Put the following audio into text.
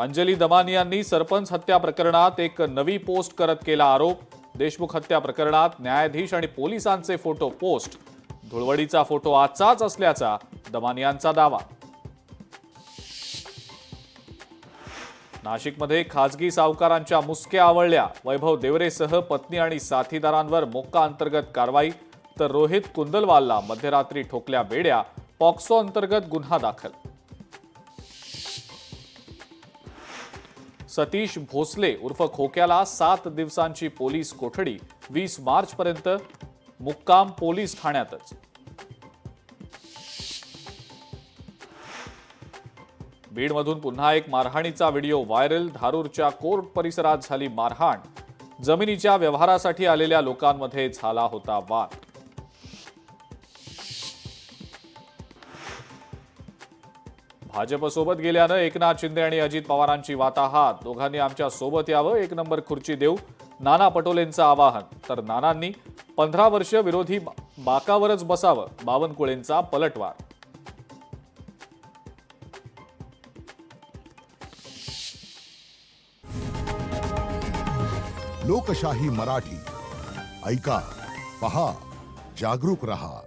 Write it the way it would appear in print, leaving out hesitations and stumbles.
अंजली दमानियांनी सरपंच हत्या प्रकरणात एक नवी पोस्ट करत केला आरोप। देशमुख हत्या प्रकरणात न्यायाधीश आणि पोलिसांचे फोटो पोस्ट। धुळवडीचा फोटो आजचाच असल्याचा दमानियांचा दावा। नाशिकमध्ये खासगी सावकारांच्या मुसक्या आवळल्या। वैभव देवरेसह पत्नी आणि साथीदारांवर मोक्का अंतर्गत कारवाई। तर रोहित कुंदलवालला मध्यरात्री ठोकल्या बेड्या। पॉक्सो अंतर्गत गुन्हा दाखल। सतीश भोसले उर्फ खोक्याला 7 दिवसांची पोलीस कोठडी। 20 मार्चपर्यंत मुक्काम पोलीस ठाण्यातच। बीडमधून पुन्हा एक मारहाणीचा व्हिडिओ व्हायरल। धारूरच्या कोर्ट परिसरात झाली मारहाण। जमिनीच्या व्यवहारासाठी आलेल्या लोकांमध्ये झाला होता वाद। भाजपसोबत गेल्यानं एकनाथ शिंदे आणि अजित पवारांची वाताहात। दोघांनी आमच्या सोबत यावं, 1 नंबर खुर्ची देऊ, नाना पटोलेंचं आवाहन। तर नानांनी 15 वर्ष विरोधी बाकावरच बसावं, बावनकुळेंचा पलटवार। लोकशाही मराठी ऐका, पहा, जागरूक रहा।